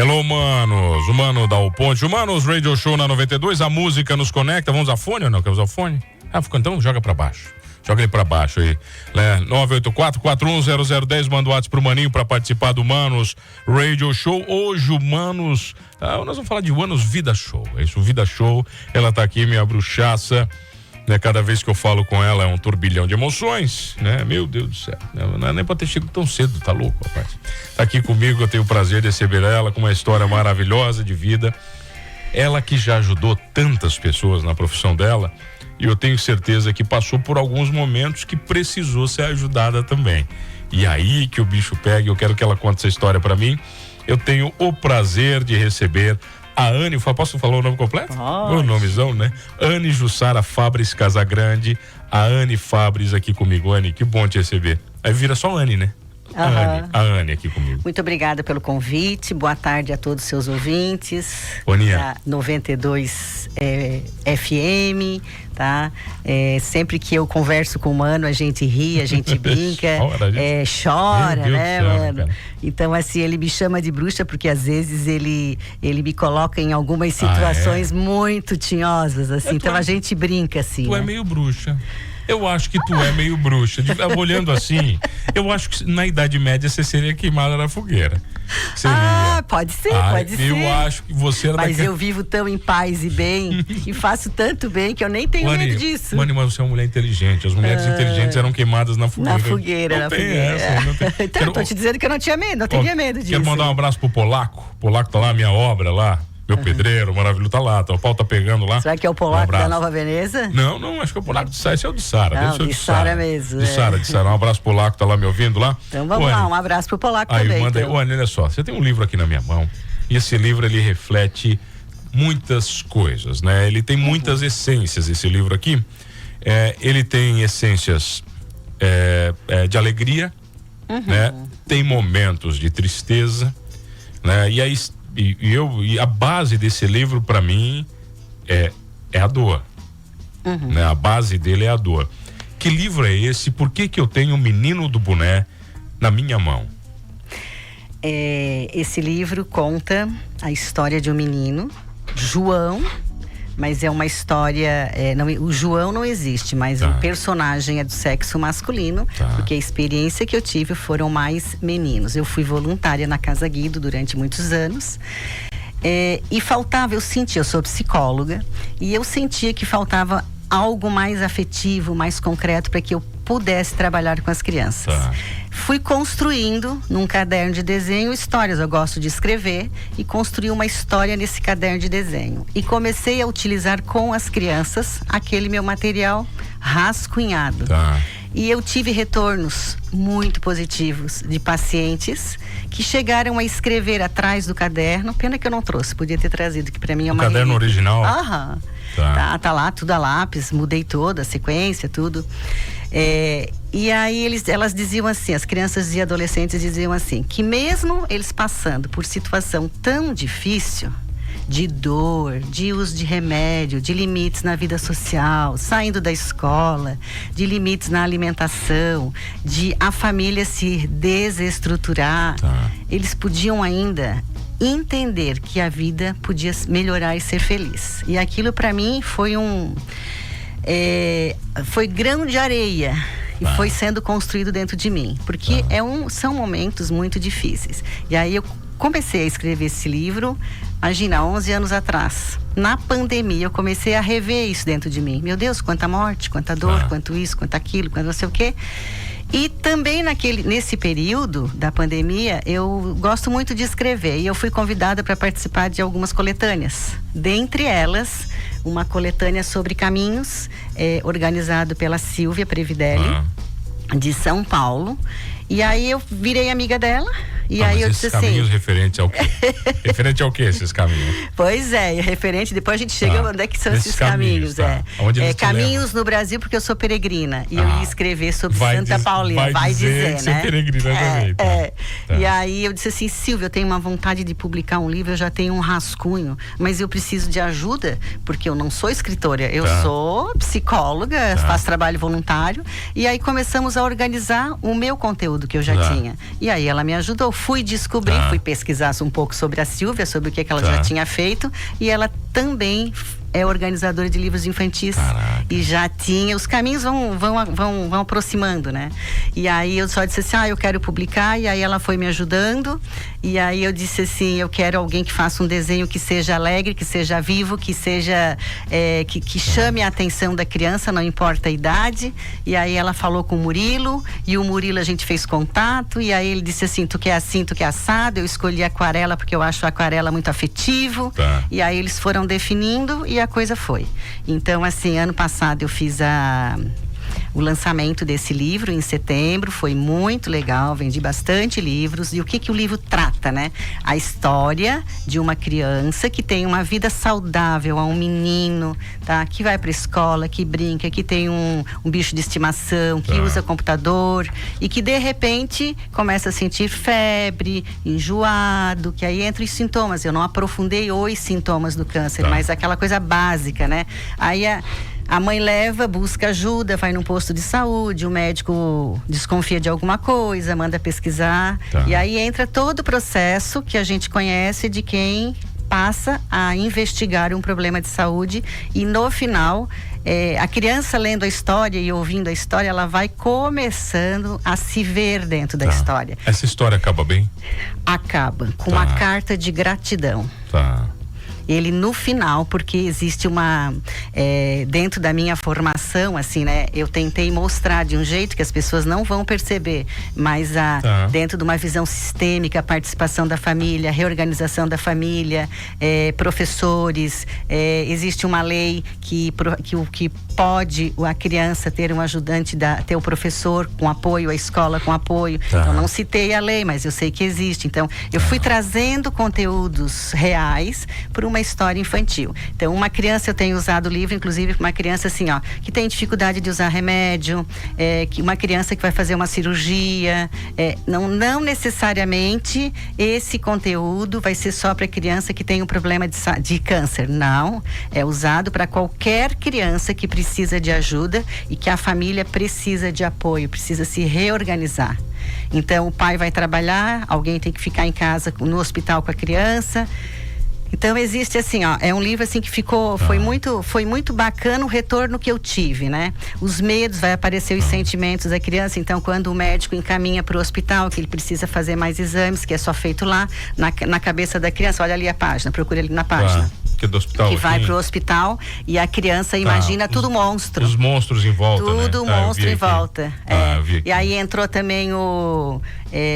Hello, manos. O Mano Dal Ponte. O Manos Radio Show na 92. A música nos conecta. Vamos usar fone ou não? Quer usar o fone? Então joga pra baixo. Joga ele pra baixo aí. 984-410010. Manda o WhatsApp pro Maninho pra participar do Manos Radio Show. Hoje o Manos... nós vamos falar de Manos Vida Show. É isso, Vida Show. Ela tá aqui, minha bruxaça. Né, cada vez que eu falo com ela é um turbilhão de emoções, né? Meu Deus do céu. Não é nem pra ter chegado tão cedo, tá louco, rapaz? Tá aqui comigo, eu tenho o prazer de receber ela com uma história maravilhosa de vida. Ela que já ajudou tantas pessoas na profissão dela, e eu tenho certeza que passou por alguns momentos que precisou ser ajudada também. E aí que o bicho pega, eu quero que ela conte essa história pra mim. Eu tenho o prazer de receber a Anne, posso falar o nome completo? O nomezão, né? Anne Jussara Fabris Casagrande. A Anne Fabris aqui comigo. Anne, que bom te receber. Aí vira só Anne, né? A Anne aqui comigo. Muito obrigada pelo convite. Boa tarde a todos os seus ouvintes. Boninha. 92 FM, tá? Sempre que eu converso com o Mano, a gente ri, a gente brinca, chora, né, Mano? Cara. Então, assim, ele me chama de bruxa porque às vezes ele me coloca em algumas situações muito tinhosas, assim. Então a gente brinca, assim. Tu é meio bruxa. Eu acho que tu é meio bruxa. Olhando assim, eu acho que na Idade Média você seria queimada na fogueira. Pode ser, pode ser. Eu acho que você era Mas eu vivo tão em paz e bem e faço tanto bem que eu nem tenho medo disso. Mas você é uma mulher inteligente. As mulheres inteligentes eram queimadas na fogueira. Na fogueira. Então, eu tô te dizendo que eu não tinha medo, não teria medo disso. Quero mandar um abraço pro Polaco. O Polaco tá lá, minha obra lá. Meu pedreiro, maravilhoso, tá lá, o pau tá pegando lá. Será que é o Polaco da Nova Veneza? Não, acho que é o Polaco de Sara, esse é o de Sara. Não, de Sara mesmo. De Sara. Um abraço pro Polaco, tá lá me ouvindo lá. Então vamos lá, um abraço pro Polaco também. Olha só, você tem um livro aqui na minha mão, e esse livro, ele reflete muitas coisas, né? Ele tem muitas essências, esse livro aqui. Ele tem essências de alegria, né? Tem momentos de tristeza, né? E aí e a base desse livro para mim é a dor, né? A base dele é a dor. Que livro é esse? Por que eu tenho o Menino do Boné na minha mão? Esse livro conta a história de um menino, João, mas é uma história, o João não existe, mas o personagem é do sexo masculino, porque a experiência que eu tive foram mais meninos. Eu fui voluntária na Casa Guido durante muitos anos, e faltava, eu sou psicóloga, e eu sentia que faltava algo mais afetivo, mais concreto, para que eu pudesse trabalhar com as crianças. Fui construindo num caderno de desenho histórias. Eu gosto de escrever e construí uma história nesse caderno de desenho. E comecei a utilizar com as crianças aquele meu material rascunhado. E eu tive retornos muito positivos de pacientes que chegaram a escrever atrás do caderno. Pena que eu não trouxe, podia ter trazido, que para mim é uma caderno original? Tá lá, tudo a lápis, mudei toda a sequência, tudo. E aí elas diziam assim, as crianças e adolescentes diziam assim, que mesmo eles passando por situação tão difícil, de dor, de uso de remédio, de limites na vida social, saindo da escola, de limites na alimentação, de a família se desestruturar, eles podiam ainda entender que a vida podia melhorar e ser feliz. E aquilo para mim foi foi grão de areia e foi sendo construído dentro de mim, porque são momentos muito difíceis. E aí eu comecei a escrever esse livro, imagina, 11 anos atrás. Na pandemia eu comecei a rever isso dentro de mim. Meu Deus, quanta morte, quanta dor, quanto isso, quanto aquilo, quanto não sei o quê. E também nesse período da pandemia, eu gosto muito de escrever. E eu fui convidada para participar de algumas coletâneas. Dentre elas, uma coletânea sobre caminhos, organizado pela Silvia Previdelli, de São Paulo. E aí eu virei amiga dela. E aí eu disse assim... caminhos referente ao quê? Referente ao quê esses caminhos? Pois referente, depois a gente chega onde é que são esses caminhos. Caminhos no Brasil, porque eu sou peregrina. E eu ia escrever sobre Santa Paulina. Vai dizer, né? Peregrina também. E aí eu disse assim, Silvia, eu tenho uma vontade de publicar um livro, eu já tenho um rascunho, mas eu preciso de ajuda, porque eu não sou escritora, eu sou psicóloga, faço trabalho voluntário. E aí começamos a organizar o meu conteúdo que eu já tinha. E aí ela me ajudou. fui descobrir, fui pesquisar um pouco sobre a Silvia, sobre o que ela já tinha feito, e ela também é organizadora de livros infantis. Caraca. E já tinha, os caminhos vão aproximando, né? E aí eu só disse assim, eu quero publicar, e aí ela foi me ajudando, e aí eu disse assim, eu quero alguém que faça um desenho que seja alegre, que seja vivo, que seja que chame a atenção da criança, não importa a idade. E aí ela falou com o Murilo, e o Murilo a gente fez contato, e aí ele disse assim, tu quer assim, tu quer assado? Eu escolhi aquarela porque eu acho a aquarela muito afetivo. E aí eles foram definindo e a coisa foi. Então, assim, ano passado eu fiz o lançamento desse livro em setembro, foi muito legal, vendi bastante livros. E o que o livro trata, né? A história de uma criança que tem uma vida saudável, um menino, tá? Que vai pra escola, que brinca, que tem um bicho de estimação, que usa computador e que de repente começa a sentir febre, enjoado, que aí entra os sintomas. Eu não aprofundei os sintomas do câncer, mas aquela coisa básica, né? Aí a mãe leva, busca ajuda, vai num posto de saúde, o médico desconfia de alguma coisa, manda pesquisar. E aí entra todo o processo que a gente conhece de quem passa a investigar um problema de saúde, e no final, a criança lendo a história e ouvindo a história, ela vai começando a se ver dentro da história. Essa história acaba bem? Acaba com uma carta de gratidão. Ele no final, porque existe dentro da minha formação, assim, né? Eu tentei mostrar de um jeito que as pessoas não vão perceber, mas dentro de uma visão sistêmica, a participação da família, a reorganização da família, professores, existe uma lei que pode a criança ter um ajudante, ter o professor com apoio, a escola com apoio. Então, não citei a lei, mas eu sei que existe. Então, eu fui trazendo conteúdos reais para uma história infantil. Então, uma criança, eu tenho usado o livro, inclusive, uma criança assim, que tem dificuldade de usar remédio, uma criança que vai fazer uma cirurgia, não necessariamente esse conteúdo vai ser só para criança que tem um problema de câncer. Não, é usado para qualquer criança que precisa de ajuda e que a família precisa de apoio, precisa se reorganizar. Então, o pai vai trabalhar, alguém tem que ficar em casa, no hospital com a criança. Então existe assim, é um livro assim que foi muito bacana o retorno que eu tive, né? Os medos, vai aparecer os sentimentos da criança. Então, quando o médico encaminha para o hospital, que ele precisa fazer mais exames, que é só feito lá, na cabeça da criança, olha ali a página, procura ali na página. Que é do hospital, que vai pro hospital, e a criança imagina tudo monstro. Os monstros em volta, tudo monstro em volta. E aí entrou também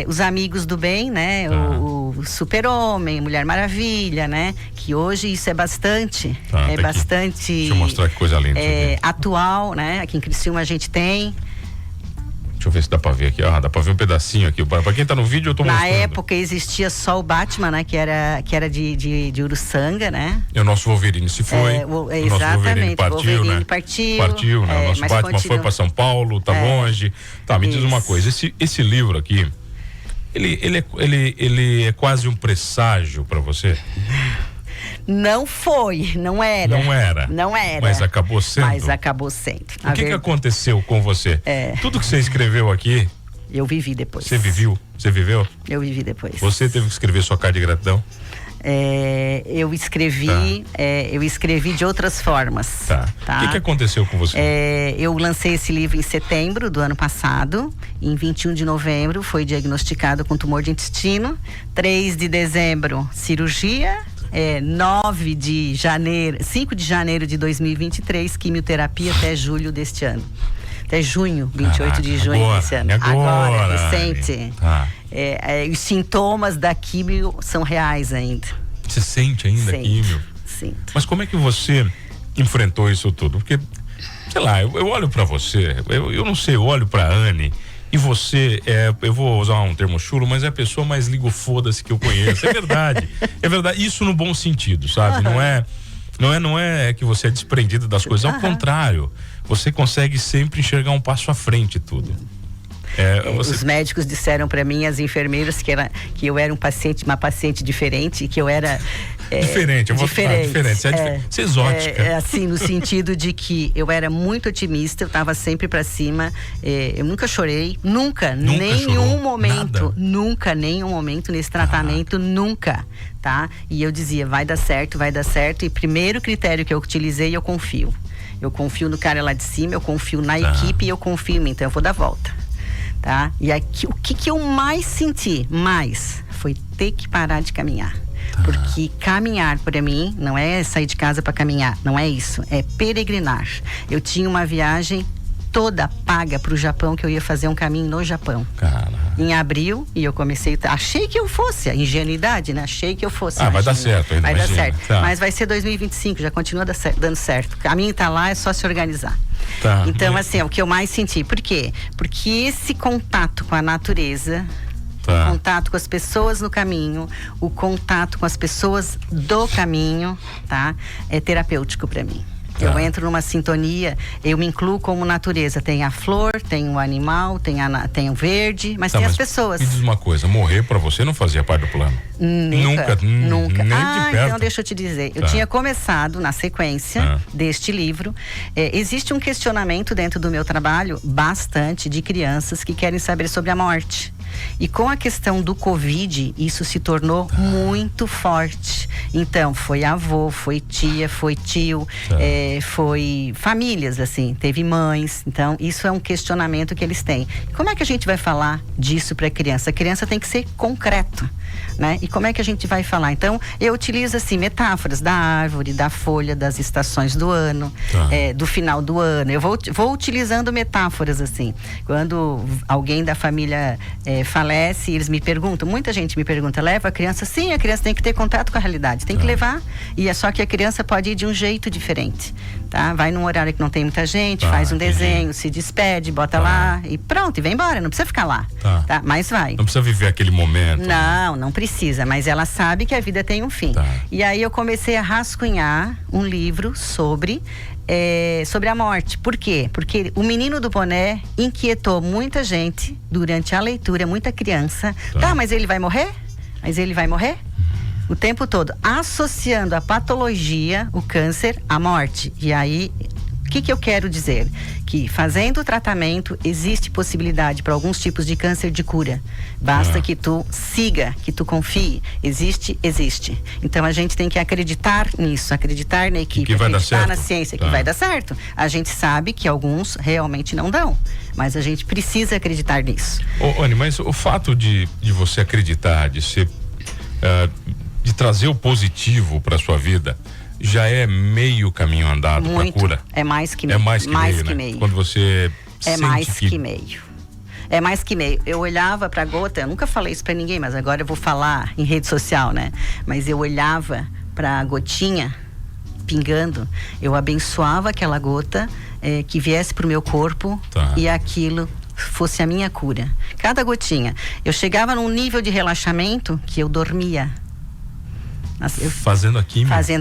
os amigos do bem, né? O Super-Homem, Mulher Maravilha, né? Que hoje isso é bastante, deixa eu mostrar que coisa linda. Atual, né? Aqui em Criciúma a gente tem. Deixa eu ver se dá pra ver aqui. Dá pra ver um pedacinho aqui. Pra quem tá no vídeo, eu tô mostrando. Na época existia só o Batman, né? Que era de Uruçanga, né? E o nosso Wolverine se foi. Exatamente. O Wolverine partiu, né? O nosso Batman foi pra São Paulo, tá longe. Me diz uma coisa. Esse livro aqui, ele é quase um presságio pra você? Não foi, não era. Não era. Mas acabou sendo. O que aconteceu com você? Tudo que você escreveu aqui, eu vivi depois. Você viveu? Eu vivi depois. Você teve que escrever sua carta de gratidão? Eu escrevi de outras formas. O que aconteceu com você? Eu lancei esse livro em setembro do ano passado. Em 21 de novembro foi diagnosticado com tumor de intestino. 3 de dezembro, cirurgia. 5 de janeiro de 2023, quimioterapia até julho deste ano. Até junho, 28 de junho desse ano. Agora, recente. Os sintomas da quimio são reais ainda. Você sente ainda a quimio? Sinto. Mas como é que você enfrentou isso tudo? Porque, sei lá, eu olho pra você, eu não sei, eu olho pra Anne. E você, eu vou usar um termo chulo, mas é a pessoa mais ligo foda-se que eu conheço. É verdade. Isso no bom sentido, sabe? Não é que você é desprendido das coisas. Ao contrário, você consegue sempre enxergar um passo à frente tudo. Os médicos disseram para mim, as enfermeiras, que eu era uma paciente diferente, que eu era diferente, eu vou falar diferente. Você é exótica. Assim, no sentido de que eu era muito otimista, eu estava sempre para cima, eu nunca chorei, nunca nenhum momento, nunca, nenhum momento nesse tratamento, nunca, tá? E eu dizia, vai dar certo, e primeiro critério que eu utilizei, eu confio. Eu confio no cara lá de cima, eu confio na equipe e eu confio em mim, então eu vou dar volta, tá? E aqui, o que eu mais senti, foi ter que parar de caminhar. Porque caminhar para mim não é sair de casa para caminhar, não é isso, é peregrinar. Eu tinha uma viagem toda paga para o Japão, que eu ia fazer um caminho no Japão. Em abril, e eu comecei, achei que eu fosse, a ingenuidade, né? Achei que eu fosse. Vai dar certo ainda. Vai dar certo, mas vai ser 2025, já continua dando certo. O caminho tá lá, é só se organizar. Então, assim, é o que eu mais senti. Por quê? Porque esse contato com a natureza, o contato com as pessoas no caminho, o contato com as pessoas do caminho, tá? É terapêutico para mim. Eu entro numa sintonia, eu me incluo como natureza. Tem a flor, tem o animal, tem o verde, mas tem as pessoas. Me diz uma coisa, morrer pra você não fazia parte do plano? Nunca. Nem de perto. Então deixa eu te dizer. Eu tinha começado na sequência deste livro. Existe um questionamento dentro do meu trabalho, bastante, de crianças que querem saber sobre a morte. E com a questão do Covid, isso se tornou muito forte. Então, foi avô, foi tia, foi tio, foi famílias, assim, teve mães. Então, isso é um questionamento que eles têm. Como é que a gente vai falar disso para a criança? A criança tem que ser concreto, né? E como é que a gente vai falar? Então, eu utilizo, assim, metáforas da árvore, da folha, das estações do ano, do final do ano. Eu vou utilizando metáforas, assim. Quando alguém da família falece, eles me perguntam, muita gente me pergunta, leva a criança? Sim, a criança tem que ter contato com a realidade, tem que levar, e é só que a criança pode ir de um jeito diferente, tá? Vai num horário que não tem muita gente, faz um desenho, se despede, bota lá e pronto, e vem embora, não precisa ficar lá, tá? Mas vai. Não precisa viver aquele momento. Não precisa, mas ela sabe que a vida tem um fim. E aí eu comecei a rascunhar um livro sobre a morte. Por quê? Porque o Menino do Boné inquietou muita gente durante a leitura, muita criança. Mas ele vai morrer? Mas ele vai morrer? O tempo todo, associando a patologia, o câncer, à morte. E aí, o que eu quero dizer? Que fazendo o tratamento, existe possibilidade para alguns tipos de câncer de cura. Basta que tu siga, que tu confie. Existe. Então a gente tem que acreditar nisso, acreditar na equipe, acreditar na ciência, que vai dar certo. A gente sabe que alguns realmente não dão, mas a gente precisa acreditar nisso. Anny, mas o fato de você acreditar, de ser, de trazer o positivo para sua vida, já é meio caminho andado para cura. É mais que meio. É mais que meio, né? Quando você mais que meio. É mais que meio. Eu olhava pra gota, eu nunca falei isso pra ninguém, mas agora eu vou falar em rede social, né? Mas eu olhava pra gotinha pingando, eu abençoava aquela gota que viesse pro meu corpo e aquilo fosse a minha cura. Cada gotinha. Eu chegava num nível de relaxamento que eu dormia. Fazendo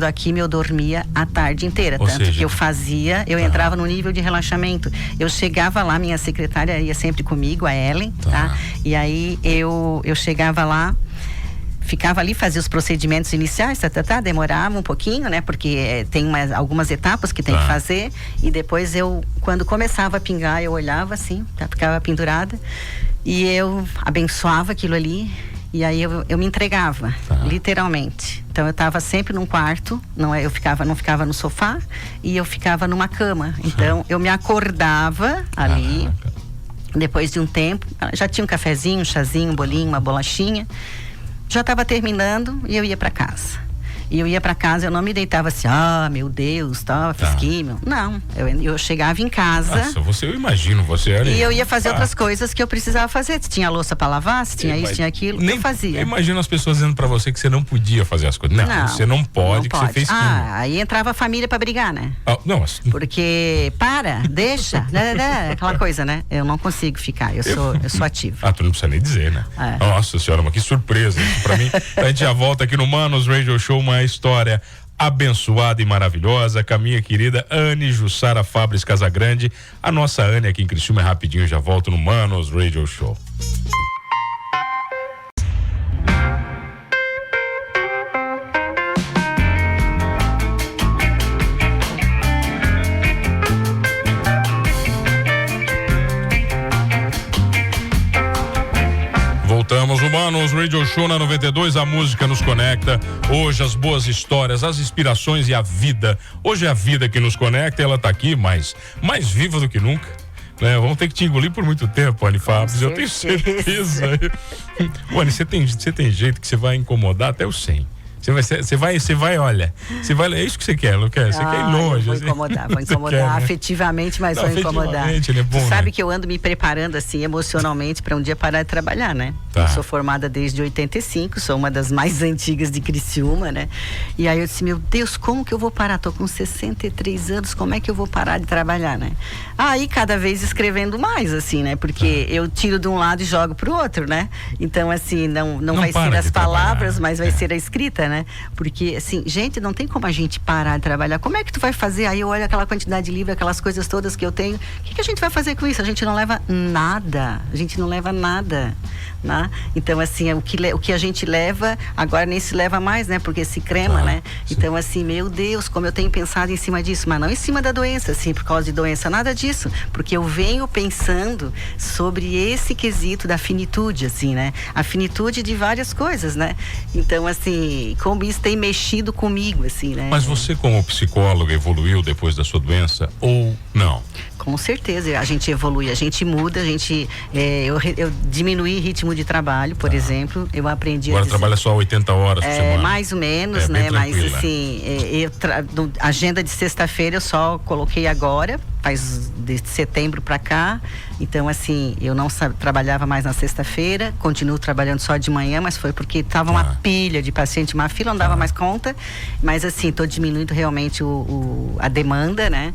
a químio, eu dormia a tarde inteira. Tanto que eu entrava no nível de relaxamento. Eu chegava lá, minha secretária ia sempre comigo, a Ellen, tá? E aí eu chegava lá, ficava ali, fazia os procedimentos iniciais, demorava um pouquinho, né? Porque tem algumas etapas que tem que fazer. E depois quando começava a pingar, eu olhava assim, ficava pendurada. E eu abençoava aquilo ali. E aí eu me entregava, literalmente. Então eu estava sempre num quarto, não ficava no sofá, e eu ficava numa cama. Então eu me acordava ali, depois de um tempo, já tinha um cafezinho, um chazinho, um bolinho, uma bolachinha, já estava terminando e eu ia para casa. E eu ia para casa, eu não me deitava assim, meu Deus, fiz químio. Não, eu chegava em casa. Nossa, eu imagino você ali. E eu ia fazer outras coisas que eu precisava fazer. Se tinha louça para lavar, se tinha isso, tinha aquilo, eu fazia. Eu imagino as pessoas dizendo para você que você não podia fazer as coisas. Não, você não pode, que você fez químio. Aí entrava a família para brigar, né? Porque, deixa, aquela coisa, né? Eu não consigo ficar, eu sou ativa. Tu não precisa nem dizer, né? Nossa senhora, mas que surpresa isso pra mim. A gente já volta aqui no Manos Radio Show, uma história abençoada e maravilhosa com a minha querida Anny Jussara Fabris Casagrande. A nossa Anny aqui em Criciúma, rapidinho, já volto no Manos Radio Show. Manos, Radio Show na 92, a música nos conecta. Hoje as boas histórias, as inspirações e a vida. Hoje é a vida que nos conecta, ela tá aqui mais viva do que nunca. Né? Vamos ter que te engolir por muito tempo, Anny Fábio. Eu tenho certeza. Anny, você tem jeito que você vai incomodar até o 100. Você vai, olha, é isso que você quer, não quer? Você quer ir longe. Vou incomodar quer, afetivamente, mas vou incomodar. É bom, você sabe né? que eu ando me preparando assim emocionalmente para um dia parar de trabalhar, né? Tá. Eu sou formada desde 85, sou uma das mais antigas de Criciúma, né? E aí eu disse, meu Deus, como que eu vou parar? Tô com 63 anos, como é que eu vou parar de trabalhar, né? Aí cada vez escrevendo mais, assim, né? Porque eu tiro de um lado e jogo pro outro, né? Então, assim, não vai ser as palavras, mas vai ser a escrita, né? Porque, assim, gente, não tem como a gente parar de trabalhar. Como é que tu vai fazer? Aí eu olho aquela quantidade de livros, aquelas coisas todas que eu tenho. O que a gente vai fazer com isso? A gente não leva nada. A gente não leva nada, né? Então, assim, o que a gente leva, agora nem se leva mais, né? Porque se crema, né? Sim. Então, assim, meu Deus, como eu tenho pensado em cima disso. Mas não em cima da doença, assim, por causa de doença, nada disso. Porque eu venho pensando sobre esse quesito da finitude, assim, né? A finitude de várias coisas, né? Então, assim, como isso tem mexido comigo, assim, né? Mas você, como psicóloga, evoluiu depois da sua doença ou não? Com certeza, a gente evolui, a gente muda, eu diminuí ritmo de trabalho, por exemplo, eu aprendi Agora trabalha só 80 horas por semana? Mais ou menos, né? Mas assim, agenda de sexta-feira eu só coloquei agora, faz de setembro para cá, então assim, eu não trabalhava mais na sexta-feira, continuo trabalhando só de manhã, mas foi porque tava uma pilha de paciente, uma fila, não dava mais conta, mas assim, tô diminuindo realmente a demanda, né?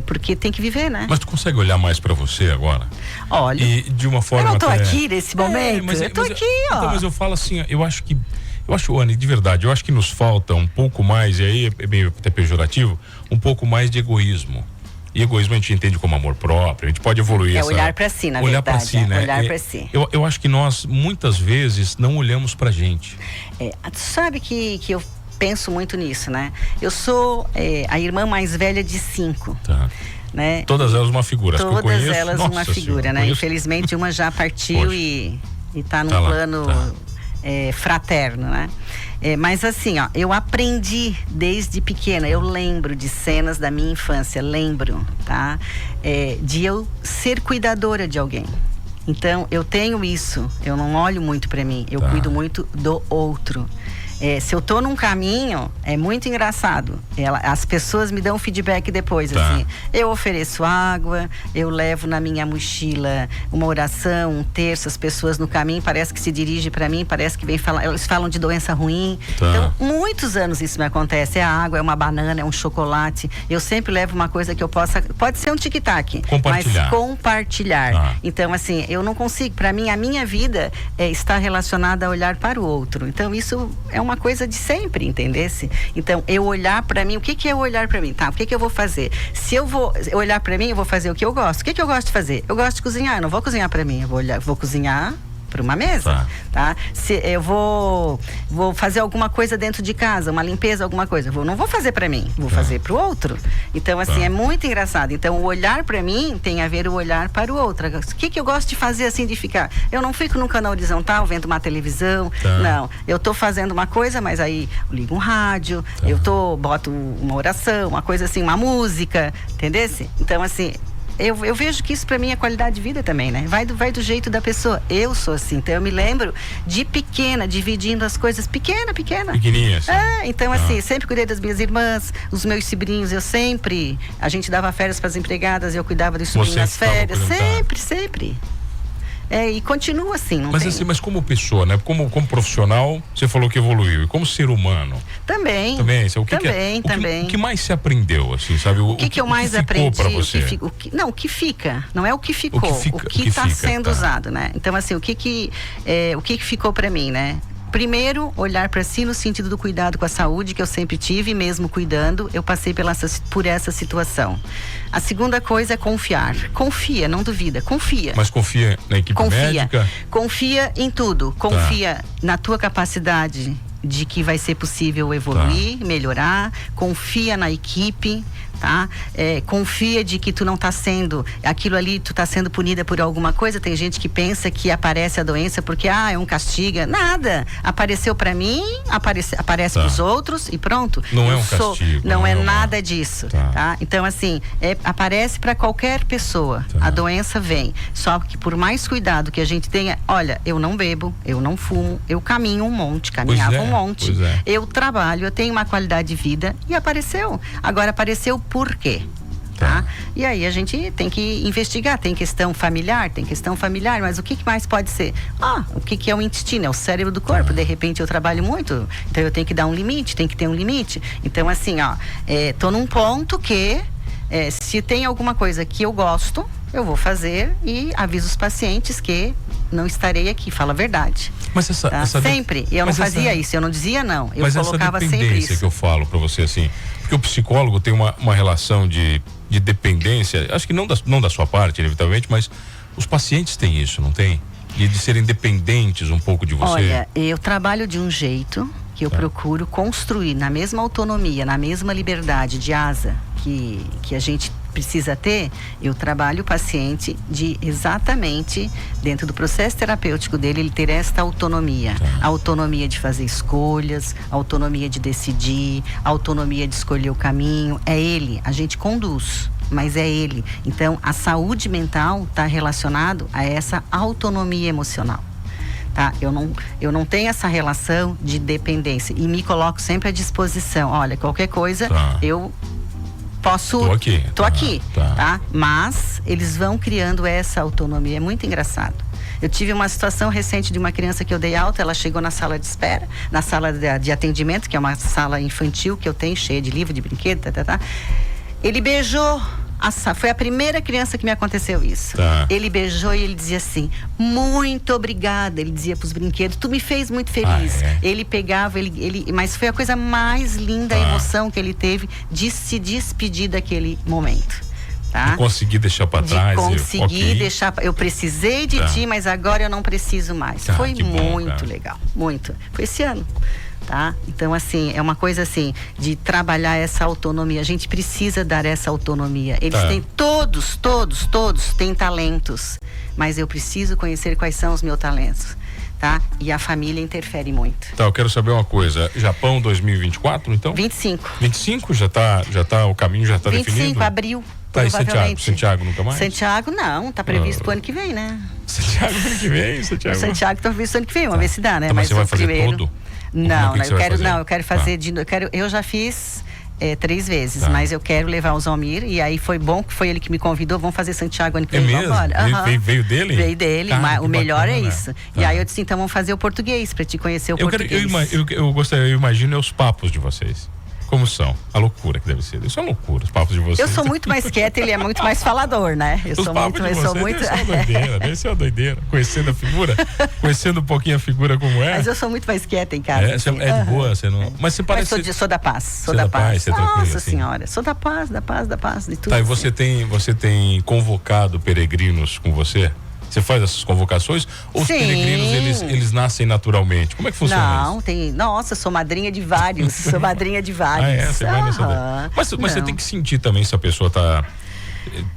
Porque tem que viver, né? Mas tu consegue olhar mais para você agora? Olha, e de uma forma eu não tô aqui nesse momento, eu tô aqui, ó. Então, mas eu falo assim, eu acho, Anny, de verdade, eu acho que nos falta um pouco mais, e aí é meio até pejorativo, um pouco mais de egoísmo. E egoísmo a gente entende como amor próprio, a gente pode evoluir olhar para si, na verdade. Olhar para si, né? Olhar para si. Eu acho que nós, muitas vezes, não olhamos pra gente. Sabe que eu penso muito nisso, né? Eu sou a irmã mais velha de 5. Tá. Né? Todas elas uma figura. Todas que eu conheço, elas uma figura, senhora, né? conheço. Infelizmente uma já partiu e tá num plano fraterno, né? Mas assim, ó, eu aprendi desde pequena, eu lembro de cenas da minha infância, tá? De eu ser cuidadora de alguém. Então, eu tenho isso, eu não olho muito pra mim, eu cuido muito do outro. Se eu tô num caminho, é muito engraçado. As pessoas me dão feedback depois, assim. Eu ofereço água, eu levo na minha mochila uma oração, um terço, as pessoas no caminho parece que se dirigem para mim, parece que vem falar, eles falam de doença ruim. Então, muitos anos isso me acontece. É a água, é uma banana, é um chocolate. Eu sempre levo uma coisa que eu pode ser um tic-tac, mas compartilhar. Então, assim, eu não consigo, para mim, a minha vida está relacionada a olhar para o outro. Então, isso é uma coisa de sempre, entendesse? Então, eu olhar pra mim, o que é olhar pra mim? Tá, o que eu vou fazer? Se eu vou olhar pra mim, eu vou fazer o que eu gosto. O que eu gosto de fazer? Eu gosto de cozinhar, eu não vou cozinhar pra mim, eu vou cozinhar para uma mesa, tá? Se eu vou fazer alguma coisa dentro de casa, uma limpeza, alguma coisa, não vou fazer para mim, vou fazer para o outro. Então, assim, é muito engraçado. Então, o olhar para mim tem a ver o olhar para o outro. O que eu gosto de fazer, assim, de ficar? Eu não fico num canal horizontal vendo uma televisão, não. Eu tô fazendo uma coisa, mas aí eu ligo um rádio, boto uma oração, uma coisa assim, uma música, entendesse? Então, assim, eu vejo que isso pra mim é qualidade de vida também, né? Vai do jeito da pessoa. Eu sou assim, então eu me lembro de pequena, dividindo as coisas pequena. Pequenininha, assim. Então assim, sempre cuidei das minhas irmãs, os meus sobrinhos, a gente dava férias para as empregadas, eu cuidava dos sobrinhos nas férias, sempre. E continua assim, não tem. Assim, mas como pessoa, né? Como profissional, você falou que evoluiu. E como ser humano? Também. O que mais se aprendeu, assim, sabe? O que eu mais aprendi? Pra você? O que fica. Não é o que ficou. O que está sendo usado, né? Então, assim, o que ficou pra mim, né? Primeiro, olhar para si no sentido do cuidado com a saúde, que eu sempre tive, mesmo cuidando, eu passei por essa situação. A segunda coisa é confiar. Confia, não duvida, confia. Mas confia na equipe médica? Confia em tudo. Confia na tua capacidade de que vai ser possível evoluir, melhorar. Confia na equipe, tá? Confia de que tu não tá sendo, aquilo ali, tu tá sendo punida por alguma coisa. Tem gente que pensa que aparece a doença porque, é um castigo. Nada. Apareceu pra mim, aparece pros outros e pronto. Não é um castigo. Não é nada disso, tá? Então, assim, aparece pra qualquer pessoa. A doença vem. Só que por mais cuidado que a gente tenha, olha, eu não bebo, eu não fumo, eu caminho um monte, caminhava um monte. Eu trabalho, eu tenho uma qualidade de vida e apareceu. Agora apareceu por quê? Tá? E aí a gente tem que investigar, tem questão familiar, mas o que mais pode ser? O que é o intestino? É o cérebro do corpo. De repente eu trabalho muito, então eu tenho que dar um limite, tem que ter um limite. Então assim, tô num ponto que se tem alguma coisa que eu gosto, eu vou fazer e aviso os pacientes que não estarei aqui, fala a verdade. Mas sempre, eu não fazia isso, eu não dizia não, eu colocava sempre isso. Mas essa dependência que eu falo pra você, assim, porque o psicólogo tem uma relação de dependência, acho que não da sua parte, inevitavelmente, mas os pacientes têm isso, não tem? De serem dependentes um pouco de você. Olha, eu trabalho de um jeito que eu procuro construir na mesma autonomia, na mesma liberdade de asa que a gente precisa ter. Eu trabalho o paciente de exatamente dentro do processo terapêutico dele, ele ter esta autonomia. A autonomia de fazer escolhas, a autonomia de decidir, a autonomia de escolher o caminho. É ele, a gente conduz, mas é ele. Então, a saúde mental está relacionado a essa autonomia emocional. Tá? Eu não tenho essa relação de dependência e me coloco sempre à disposição. Olha, qualquer coisa, eu posso... Tô aqui, tá? Mas eles vão criando essa autonomia, é muito engraçado. Eu tive uma situação recente de uma criança que eu dei alta, ela chegou na sala de espera, na sala de atendimento, que é uma sala infantil que eu tenho, cheia de livro, de brinquedo, Ele beijou... Foi a primeira criança que me aconteceu isso. Ele beijou e ele dizia assim: muito obrigada, ele dizia pros brinquedos, tu me fez muito feliz. Ele pegava, mas foi a coisa mais linda, a emoção que ele teve de se despedir daquele momento. De conseguir deixar pra trás. Deixar, eu precisei de ti, mas agora eu não preciso mais. Foi muito legal, muito. Foi esse ano. Tá? Então, assim, é uma coisa assim, de trabalhar essa autonomia. A gente precisa dar essa autonomia. Eles têm, todos têm talentos, mas eu preciso conhecer quais são os meus talentos, tá? E a família interfere muito. Eu quero saber uma coisa, Japão 2024, então? 25. 25 já tá, o caminho já tá 25, definido? 25, abril. Tá, e Santiago nunca mais? Santiago não, tá previsto pro ano que vem, né? Santiago ano que vem, Santiago tá previsto ano que vem, vamos ver se dá, né? Então, mas você vai fazer todo? Não, eu quero fazer eu já fiz 3 vezes, mas eu quero levar o Zalmir, e aí foi bom que foi ele que me convidou, vamos fazer Santiago ano que vem, vamos embora. Veio dele? Veio dele, o melhor é isso. E aí eu disse, então vamos fazer o português, pra te conhecer o português. Eu imagino os papos de vocês. Como são? A loucura que deve ser. Isso é loucura, os papos de vocês. Eu sou muito mais quieta, ele é muito mais falador, né? Deve ser uma doideira. Conhecendo a figura, conhecendo um pouquinho a figura como é. Mas eu sou muito mais quieta em casa. Assim. É de boa, você não... Mas você parece... Mas sou da paz, sou da paz. Você é Nossa assim. Senhora, sou da paz, de tudo. Tá, e você tem convocado peregrinos com você? Você faz essas convocações? Ou os peregrinos, eles nascem naturalmente? Como é que funciona isso? Nossa, sou madrinha de vários. Você vai nessa Mas você tem que sentir também se a pessoa tá...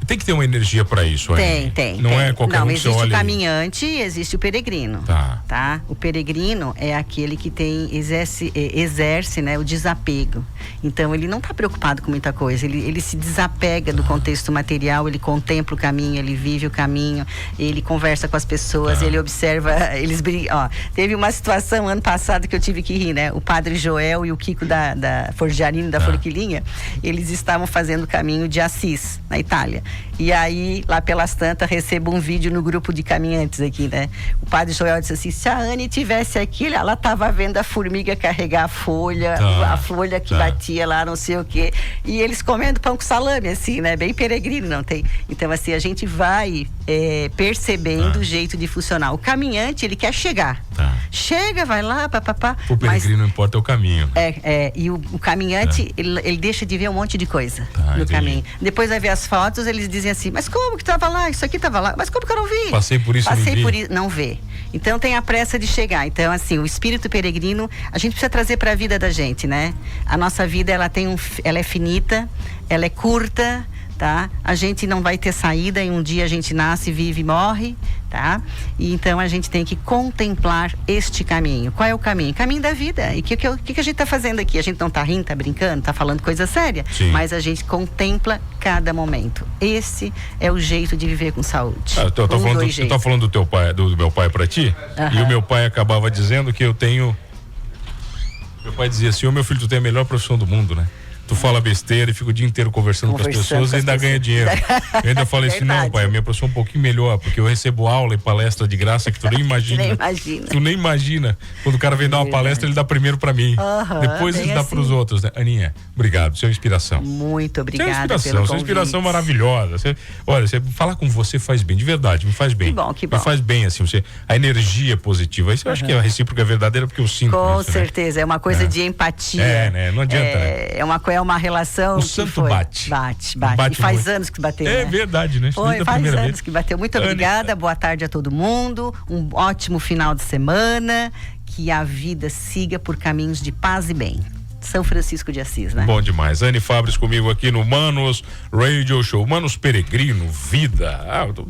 Tem que ter uma energia para isso, Tem. Não é qualquer um que você olha. Existe o caminhante e existe o peregrino. Tá? O peregrino é aquele que exerce, né, o desapego. Então ele não está preocupado com muita coisa. Ele se desapega do contexto material. Ele contempla o caminho, ele vive o caminho. Ele conversa com as pessoas. Ele observa. Eles brigam. Teve uma situação ano passado que eu tive que rir, né? O padre Joel e o Kiko da Forgiarino da Forquilinha, eles estavam fazendo o caminho de Assis, na Itália. E aí, lá pelas tantas, recebo um vídeo no grupo de caminhantes aqui, né? O padre Joel disse assim: se a Anne tivesse aqui, ela tava vendo a formiga carregar a folha que batia lá, não sei o quê. E eles comendo pão com salame, assim, né? Bem peregrino, não tem? Então, assim, a gente vai percebendo o jeito de funcionar. O caminhante, ele quer chegar. Tá. Chega, vai lá, papapá. O peregrino não importa o caminho. E o caminhante, ele deixa de ver um monte de coisa no caminho. Depois vai ver as fotos, eles dizem assim, mas como que tava lá? Isso aqui tava lá. Mas como que eu não vi? Passei por isso, não vê. Então tem a pressa de chegar. Então, assim, o espírito peregrino, a gente precisa trazer para a vida da gente, né? A nossa vida, ela é finita, ela é curta, tá? A gente não vai ter saída, e um dia a gente nasce, vive e morre, tá? E então a gente tem que contemplar este caminho. Qual é o caminho? O caminho da vida. E o que a gente está fazendo aqui? A gente não está rindo, está brincando, está falando coisa séria, mas a gente contempla cada momento. Esse é o jeito de viver com saúde. Eu tô falando do meu pai para ti, e o meu pai acabava dizendo que eu tenho... Meu pai dizia assim, meu filho, tu tem a melhor profissão do mundo, né? Tu fala besteira e fica o dia inteiro conversando com as pessoas e ainda ganha dinheiro. Eu ainda falei assim, não, pai, a minha profissão é um pouquinho melhor, porque eu recebo aula e palestra de graça que tu nem imagina. Tu nem imagina. Quando o cara vem dar uma palestra, ele dá primeiro pra mim. Depois ele dá pros outros, né? Aninha, obrigado, seu inspiração. Muito obrigada sua inspiração maravilhosa. Olha, falar com você faz bem, de verdade, me faz bem. Que bom. Me faz bem, assim, a energia positiva. Isso eu acho que é a recíproca verdadeira, porque eu sinto com isso, certeza, né? É uma coisa de empatia. Né? Não adianta, né? É uma relação. O santo bate. E faz muito. Anos que bateu. É, né? Verdade, né? Faz anos que bateu. Muito obrigada, boa tarde a todo mundo. Um ótimo final de semana. Que a vida siga por caminhos de paz e bem. São Francisco de Assis, né? Bom demais. Anny Fabris comigo aqui no Manos Radio Show. Manos Peregrino, vida.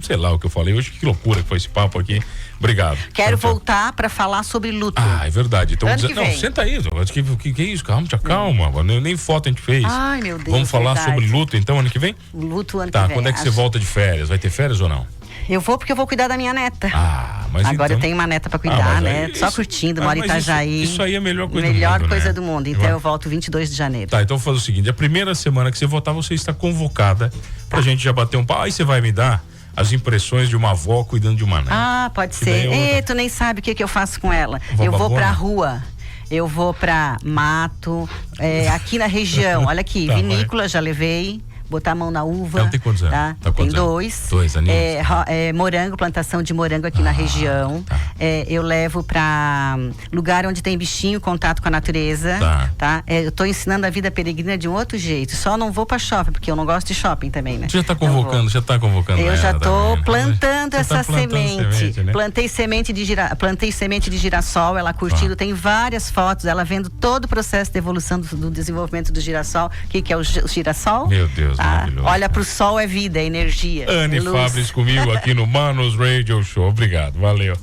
Sei lá o que eu falei hoje. Que loucura que foi esse papo aqui. Obrigado. Quero voltar para falar sobre luto. É verdade. Então, senta aí. Que é isso? Calma. Nem foto a gente fez. Ai, meu Deus. Vamos falar sobre luto então ano que vem? Luto ano que vem. Tá, quando é que você volta de férias? Vai ter férias ou não? Eu vou porque eu vou cuidar da minha neta. Mas agora então... eu tenho uma neta pra cuidar, né? Só curtindo, moro em Itajaí. Isso aí é a melhor coisa do mundo. Melhor coisa do mundo. Então eu volto 22 de janeiro. Tá, então vou fazer o seguinte: a primeira semana que você voltar, você está convocada pra gente já bater um papo. Aí você vai me dar as impressões de uma avó cuidando de uma neta. Pode ser. Tu nem sabe o que eu faço com ela. Eu vou pra rua. Eu vou pra mato, aqui na região. Olha aqui, vinícola já levei. Botar a mão na uva. Ela tem quantos anos? Tá? Tem dois. 2 aninhos. Morango, plantação de morango aqui na região. Tá. Eu levo pra lugar onde tem bichinho, contato com a natureza. Tá? Eu tô ensinando a vida peregrina de um outro jeito. Só não vou pra shopping, porque eu não gosto de shopping também, né? Você já tá convocando, Eu já tô plantando essa semente. Né? Plantei semente de girassol, ela curtindo, tem várias fotos, ela vendo todo o processo de evolução do desenvolvimento do girassol. O que é o girassol? Meu Deus. Olha pro sol, é vida, é energia. Anny Fabris comigo aqui no Manos Radio Show. Obrigado, valeu.